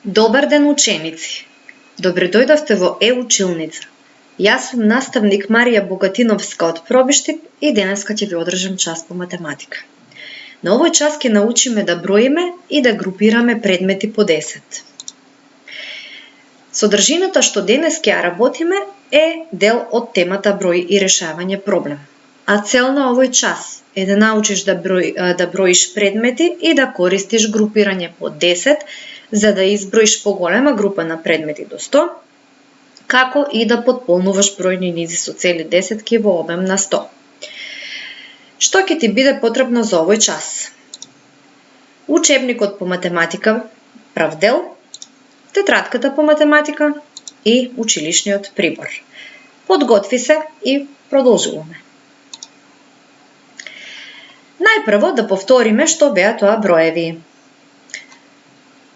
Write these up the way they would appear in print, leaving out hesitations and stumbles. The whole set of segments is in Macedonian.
Добар ден, ученици! Добре дојдовте во Е-училница. Јас сум наставник Марија Богатиновска од Пробиштип и денеска ќе ви одржам час по математика. На овој час ќе научиме да броиме и да групираме предмети по 10. Содржината што денес ќе ја работиме е дел од темата број и решавање проблем. А цел на овој час е да научиш да броиш предмети и да користиш групирање по 10, за да изброиш поголема група на предмети до 100, како и да потполнуваш бројни низи со цели десетки во обем на 100. Што ќе ти биде потребно за овој час? Учебникот по математика, прав дел, тетрадката по математика и училишниот прибор. Подготви се и продолжуваме. Најпрво да повториме што беа тоа броеви.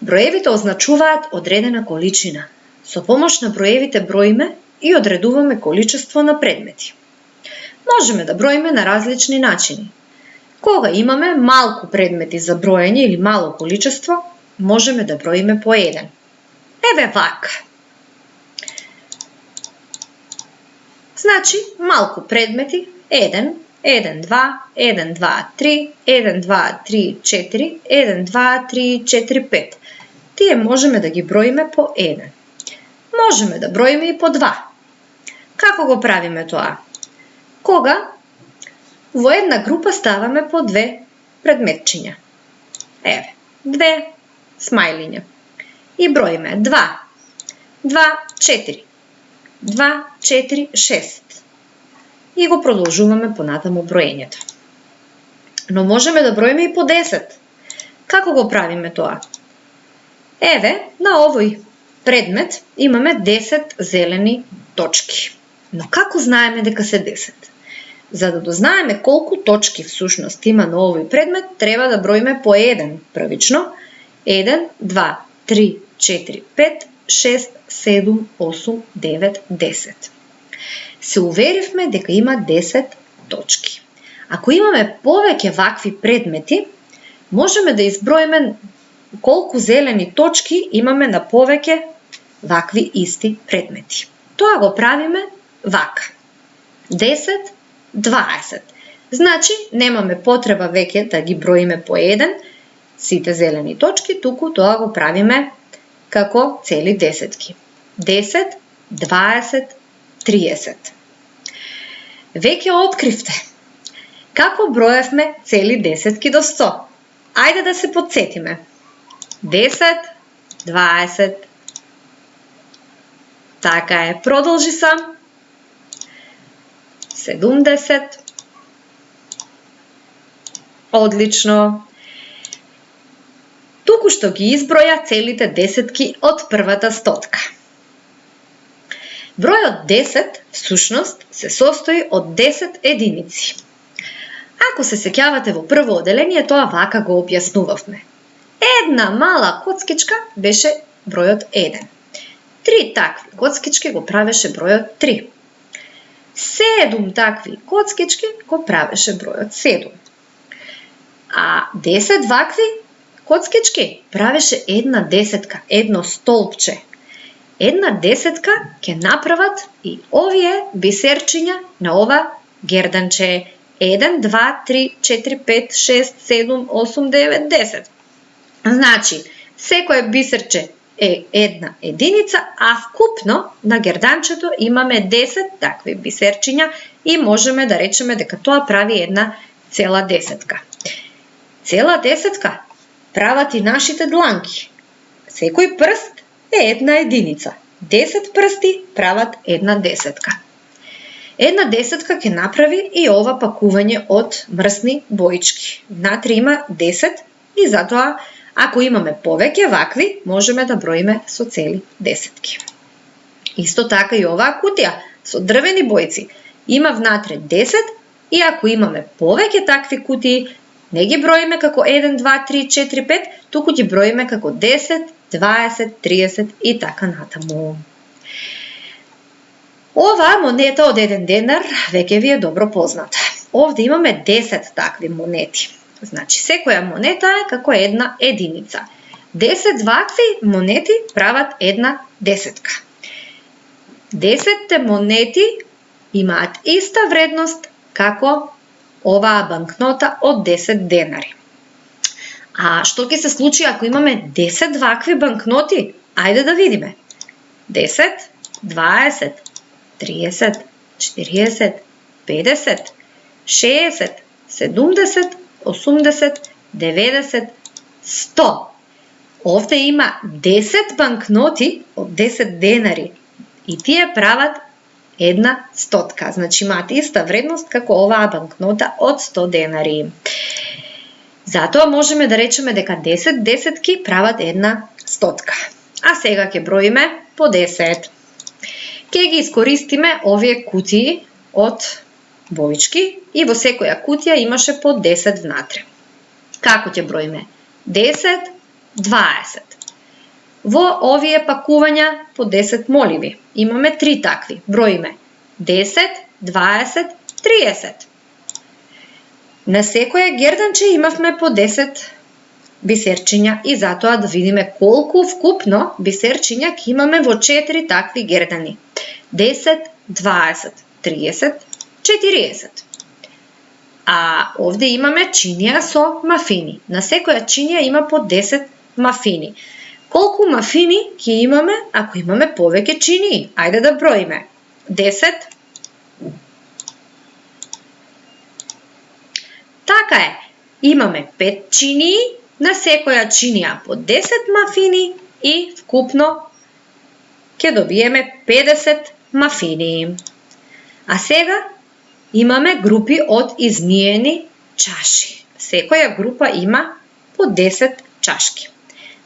Броевите означуваат одредена количина. Со помош на броевите броиме и одредуваме количество на предмети. Можеме да броиме на различни начини. Кога имаме малку предмети за броење или мало количество, можеме да броиме по еден. Еве вака. Значи, малку предмети, 1, 1, 2, 1, 2, 3, 1, 2, 3, 4, 1, 2, 3, 4, 5. Тие можеме да ги броиме по 1. Можеме да броиме и по 2. Како го правиме тоа? Кога во една група ставаме по 2 предметчиња. Еве, 2 смајлиња. И броиме 2, 2, 4, 2, 4, 6. И го продолжуваме понатаму броењето. Но можеме да броиме и по 10. Како го правиме тоа? Еве, на овој предмет имаме 10 зелени точки. Но како знаеме дека се 10? За да дознаеме колку точки всушност има на овој предмет, треба да броиме по 1 првично. 1, 2, 3, 4, 5, 6, 7, 8, 9, 10. Се уверивме дека има 10 точки. Ако имаме повеќе вакви предмети, можеме да изброиме колку зелени точки имаме на повеќе вакви исти предмети. Тоа го правиме вака. 10, 20. Значи, немаме потреба веќе да ги броиме по 1 сите зелени точки, туку тоа го правиме како цели десетки. 10, 20, 30. Веќе откривте како броевме цели десетки до 100. Ајде да се потсетиме. 10, 20. Така е, продолжи сам. 70. Одлично. Туку што ги изброја целите десетки од првата стотка. Бројот 10 всушност се состои од 10 единици. Ако се сеќавате во прво оделение, тоа вака го објаснувавме. Една мала коцкичка беше бројот 1. 3 такви коцкички го правеше бројот 3. 7 такви коцкички го правеше бројот 7. А 10 вакви коцкички правеше една десетка, едно столпче. Една десетка ќе направат и овие бисерчиња на ова герданче. 1, 2, 3, 4, 5, 6, 7, 8, 9, 10. Значи, секое бисерче е една единица, а вкупно на герданчето имаме 10 такви бисерчиња и можеме да речеме дека тоа прави една цела десетка. Цела десетка прават и нашите дланки. Секој прст е една единица. 10 прсти прават една десетка. Една десетка ќе направи и ова пакување од мрсни боички. Внатре има 10 и затоа, ако имаме повеќе вакви, можеме да броиме со цели десетки. Исто така и оваа кутија со дрвени бојци има внатре 10 и ако имаме повеќе такви кутии, не ги броиме како 1, 2, 3, 4, 5, туку ги броиме како 10, 20, 30 и така натаму. Оваа монета од 1 денар веќе ви е добро позната. Овде имаме 10 такви монети. Значи, секоја монета е како една единица. 10 вакви монети прават една десетка. 10 монети имаат иста вредност како оваа банкнота од 10 денари. А што ќе се случи ако имаме 10 вакви банкноти? Ајде да видиме. 10, 20, 30, 40, 50, 60, 70, 80, 90, 100. Овде има 10 банкноти од 10 денари и тие прават една стотка. Значи имаат иста вредност како оваа банкнота од 100 денари. Затоа можеме да речеме дека 10 десетки прават една стотка. А сега ќе броиме по 10. Ќе ги искористиме овие кутии од боички и во секоја кутија имаше по 10 внатре. Како ќе броиме? 10, 20. Во овие пакувања по 10 моливи имаме 3 такви. Броиме 10, 20, 30. На секоја герданче имавме по 10 бисерчиња и затоа да видиме колку вкупно бисерчиња ќе имаме во 4 такви гердани. 10, 20, 30, 40. А овде имаме чинија со мафини. На секоја чинија има по 10 мафини. Колку мафини ќе имаме ако имаме повеќе чинии? Ајде да броиме. 10. Така е. Имаме 5 чинии, на секоја чинија по 10 мафини и вкупно ќе добиеме 50 мафини. А сега имаме групи од измиени чаши. Секоја група има по 10 чашки.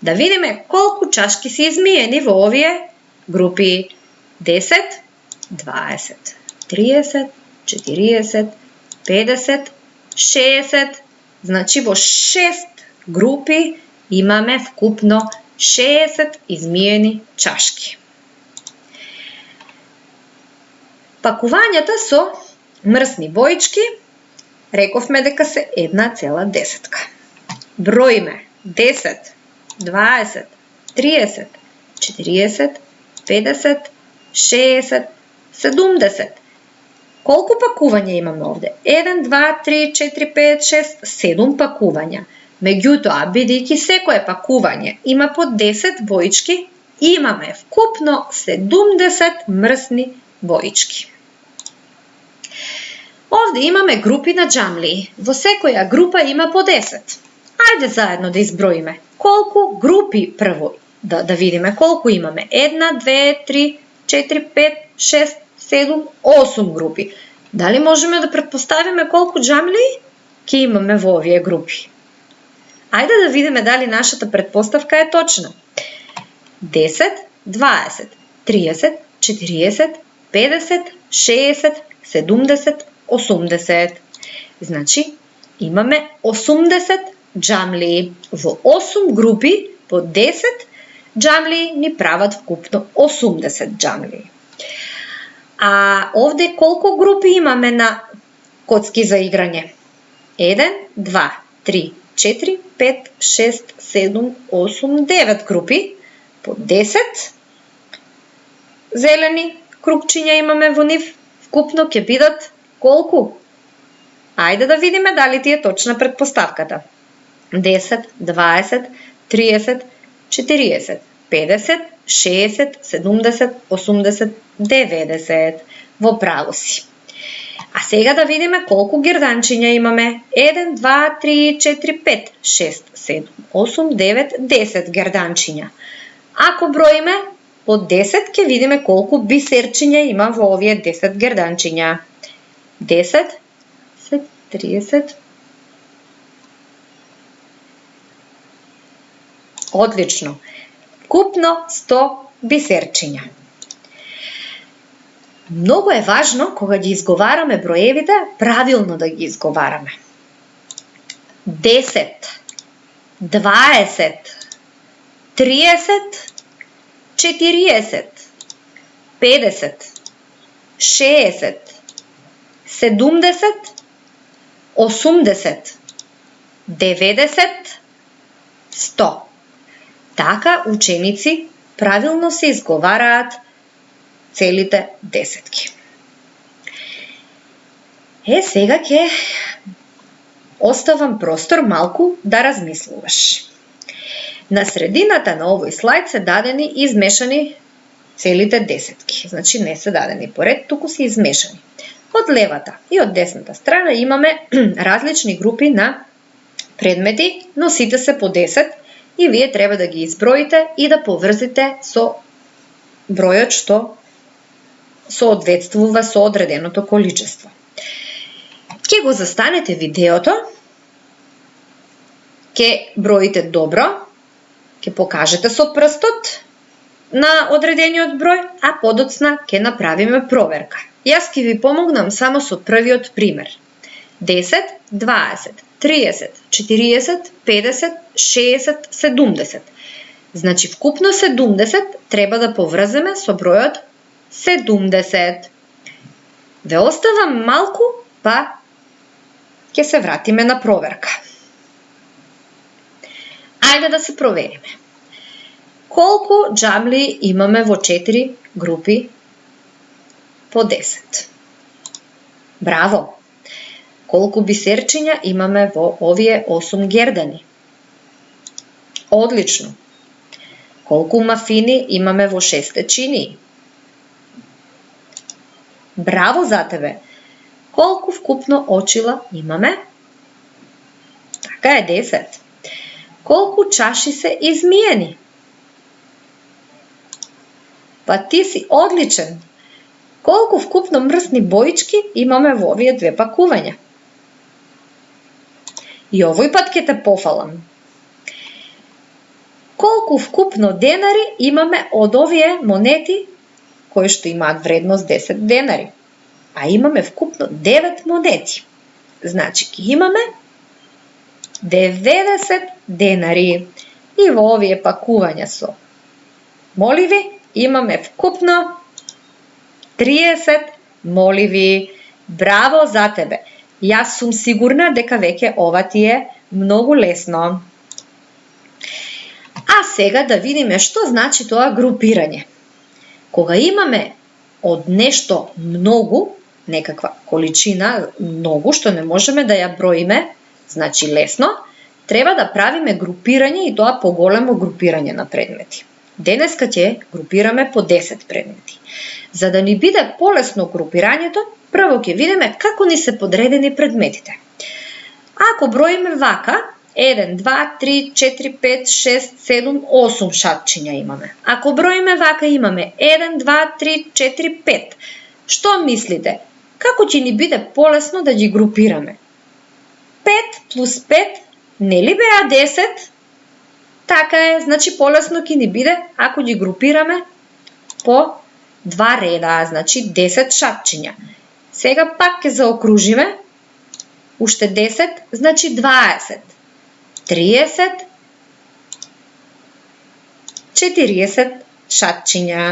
Да видиме колку чашки се измиени во овие групи. 10, 20, 30, 40, 50, 60. Значи во 6 групи имаме вкупно 60 измиени чашки. Пакувањата со мрсни боички рековме дека се една цела десетка. Броиме 10, 20, 30, 40, 50, 60, 70. Колку пакувања имаме овде? 1, 2, 3, 4, 5, 6, 7 пакувања. Меѓутоа, бидејќи секое пакување има по 10 боички, имаме вкупно 70 мрсни боички. Овде имаме групи на џамлии. Во секоја група има по 10. Ајде заедно да изброиме. Колку групи прво да видиме колку имаме. 1, 2, 3, 4, 5, 6, 7, 8 групи. Дали можеме да претпоставиме колку џамлии ќе имаме во овие групи? Ајде да видиме дали нашата претпоставка е точна. 10, 20, 30, 40, 50, 60, 70, 80. Значи, имаме 80 џамлии. Во 8 групи по 10 џамлии ни прават вкупно 80 џамлии. А овде колку групи имаме на коцки за играње? 1, 2, 3, 4, 5, 6, 7, 8, 9 групи по 10 зелени крупчиња имаме во нив. Вкупно ќе бидат колку? Ајде да видиме дали ти е точна претпоставката. 10, 20, 30, 40, 50, 60, 70, 80, 90. Во право си. А сега да видиме колку герданчиња имаме. 1, 2, 3, 4, 5, 6, 7, 8, 9, 10 герданчиња. Ако броиме по 10 ќе видиме колку бисерчиња има во овие 10 герданчиња. 10, 30. Одлично. Вкупно 100 бисерчиња. Многу е важно кога ги изговараме броевите, правилно да ги изговараме. 10, 20, 30, 40, 50, 60, 70, 80, 90, 100. така ученици правилно се изговараат целите десетки. Сега ќе оставам простор малку да размислуваш. На средината на овој слайд се дадени измешани целите десетки. Значи не се дадени поред, туку се измешани. Од левата и од десната страна имаме различни групи на предмети, но сите се по 10 и вие треба да ги изброите и да поврзите со бројот што соодветствува со одреденото количество. Ќе го застанете видеото, ќе броите добро, ќе покажете со прстот на одредениот број, а подоцна ќе направиме проверка. Јас ќе ви помогнам само со првиот пример. 10, 20, 30, 40, 50, 60, 70. Значи вкупно 70 треба да поврземе со бројот 70. Ве оставам малку, па ќе се вратиме на проверка. Ајде да се провериме. Колку џабли имаме во 4 групи по 10? Браво! Колку бисерчиња имаме во овие 8 гердани? Одлично! Колку мафини имаме во 6 чинии? Браво за тебе! Колку вкупно очила имаме? Така е 10. Колку чаши се измиени? Па ти си одличен! Колку вкупно мрсни боички имаме во овие две пакувања? И овој пат ќе те пофалам. Колку вкупно денари имаме од овие монети кои што имаат вредност 10 денари? А имаме вкупно 9 монети. Значи ќе имаме 90 денари. И во овие пакувања со моливи имаме вкупно 30 моливи. Браво за тебе! Јас сум сигурна дека веќе ова ти е многу лесно. А сега да видиме што значи тоа групирање. Кога имаме од нешто многу, некаква количина многу, што не можеме да ја броиме, значи лесно, треба да правиме групирање и тоа поголемо групирање на предмети. Денеска ќе групираме по 10 предмети. За да ни биде полесно групирањето, прво ќе видиме како ни се подредени предметите. Ако броиме вака, 1, 2, 3, 4, 5, 6, 7, 8 шапчиња имаме. Ако броиме вака имаме 1, 2, 3, 4, 5. Што мислите? Како ќе ни биде полесно да ги групираме? 5 плюс 5, нели беа 10? Така е, значи полесно ќе ни биде ако ги групираме по два реда, значи 10 шапчиња. Сега пак ќе заокружиме, уште 10, значи 20, 30, 40 шапчиња.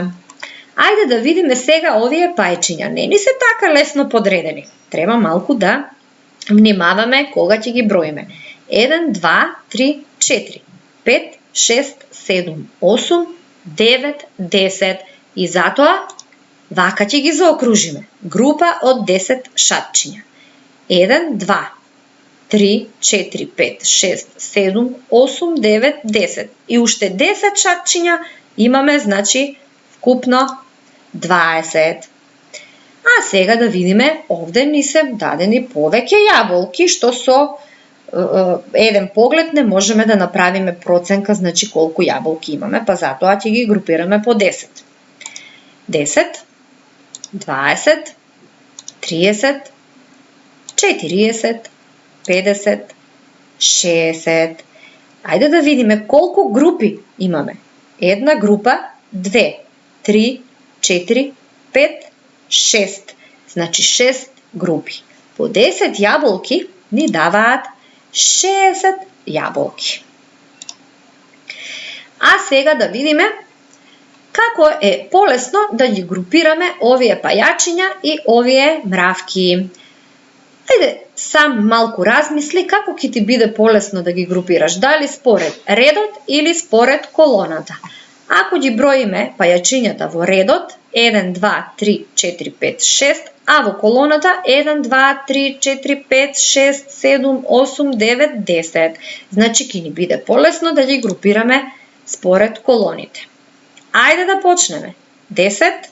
Ајде да видиме сега овие пајчиња. Не ни се така лесно подредени. Треба малку да внимаваме кога ќе ги броиме. 1, 2, 3, 4, 5, 6, 7, 8, 9, 10. И затоа вака ќе ги заокружиме. Група од 10 шапчиња. 1, 2, 3, 4, 5, 6, 7, 8, 9, 10. И уште 10 шапчиња имаме, значи, вкупно 20. А сега да видиме, овде ни се дадени повеќе јаболки, што со еден поглед не можеме да направиме проценка, значи колку јаболки имаме, па затоа ќе ги групираме по 10. 10, 20, 30, 40, 50, 60. Ајде да видиме колку групи имаме. Една група, 2, 3, 4, 5, 6. Значи 6 групи. По 10 јаболки ни даваат 60 јаболки. А сега да видиме како е полесно да ги групираме овие пајачиња и овие мравки. Ајде, сам малку размисли како ќе ти биде полесно да ги групираш, дали според редот или според колоната. Ако ги броиме пајачињата во редот 1, 2, 3, 4, 5, 6, а во колоната 1, 2, 3, 4, 5, 6, 7, 8, 9, 10. Значи ќе ни биде полесно да ги групираме според колоните. Ајде да почнеме. 10.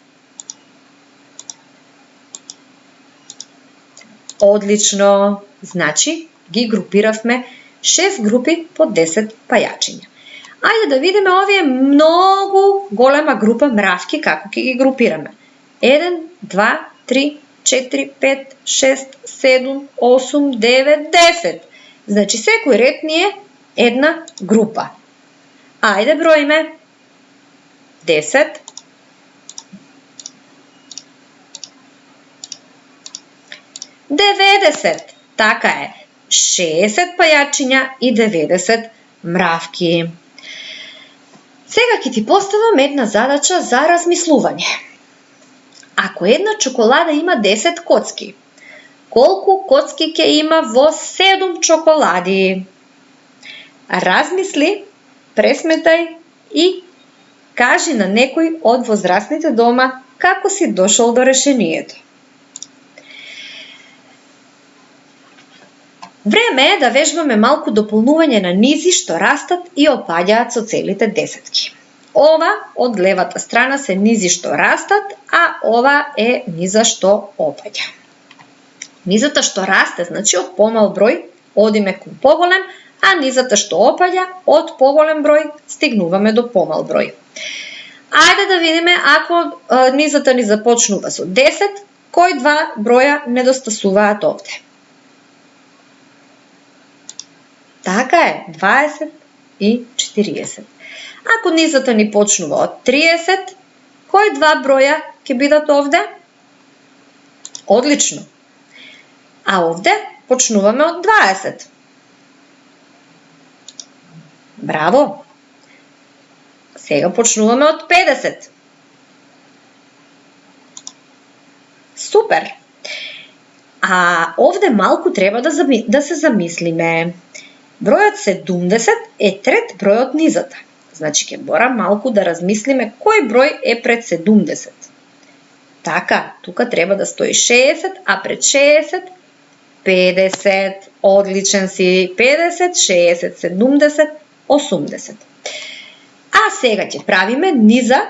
Одлично. Значи ги групиравме 6 групи по 10 пајачиња. Ајде да видиме овие многу голема група мравки како ќе ги групираме. 1, 2, 3, 4, 5, 6, 7, 8, 9, 10. Значи секој ред ни е една група. Ајде броиме. 10. 90. Така е. 60 пајачиња и 90 мравки. Сега ќе ти поставам една задача за размислување. Ако една чоколада има 10 коцки, колку коцки ќе има во 7 чоколади? Размисли, пресметај и кажи на некој од возрастните дома како си дошол до решението. Време е да вежбаме малку дополнување на низи што растат и опаѓаат со целите десетки. Ова од левата страна се низи што растат, а ова е низа што опаѓа. Низата што расте, значи од помал број одиме кон поголем, а низата што опаѓа од поголем број стигнуваме до помал број. Ајде да видиме, ако низата ни започнува со 10, кои два броја недостасуваат овде? Така е, 20 и 40. Ако низата ни почнува од 30, кои два броја ќе бидат овде? Одлично. А овде почнуваме од 20. Браво! Сега почнуваме од 50. Супер! А овде малку треба да се замислиме. Бројот 70 е трет број од низата. Значи ќе мора малку да размислиме кој број е пред 70. Така, тука треба да стои 60, а пред 60 50. Одличен си. 50, 60, 70, 80. А сега ќе правиме низа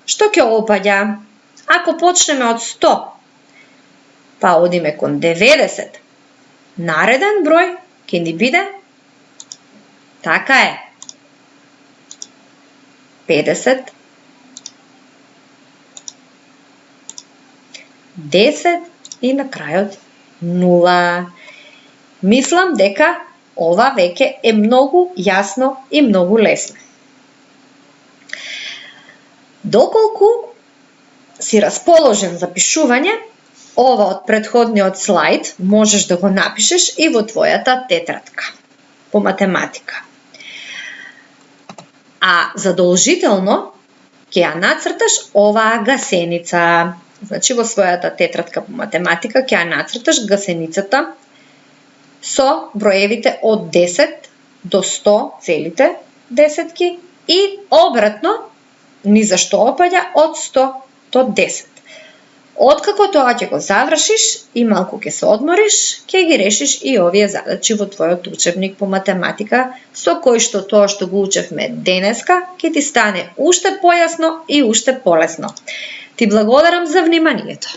што ќе опаѓа. Ако почнеме од 100, па одиме кон 90, нареден број ќе ни биде, така е, 50, 10 и на крајот 0. Мислам дека ова веќе е многу јасно и многу лесно. Доколку си расположен за пишување, ова од претходниот слајд можеш да го напишеш и во твојата тетрадка по математика. А задолжително ќе ја нацрташ оваа гасеница. Значи во својата тетрадка по математика ќе ја нацрташ гасеницата со броевите од 10 до 100 целите десетки и обратно низа што опаѓа од 100 до 10. Откако тоа ќе го завршиш и малку ќе се одмориш, ќе ги решиш и овие задачи во твојот учебник по математика, со кој што тоа што го учевме денеска ќе ти стане уште појасно и уште полесно. Ти благодарам за вниманието.